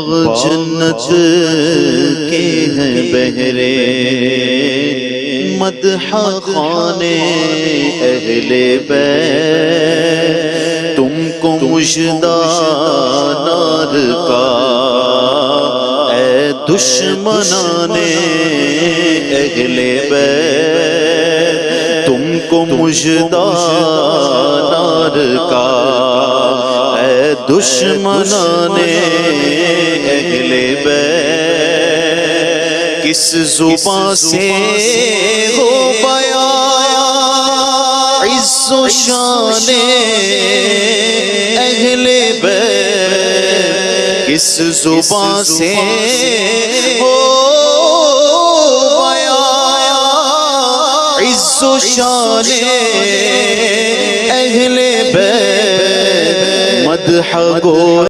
باغ جنت کے ہیں بہرے، مدح خانے اہل بیت، تم کو مژدہ نار کا اے دشمنان اہل بیت، تم کو مژدہ نار کا اے دشمنان اہل بیت، کس زبان سے ہو بیان عز و شان اہل بیت، کس زبان سے ہو بیان عز و شان اہل بیت، مدح گو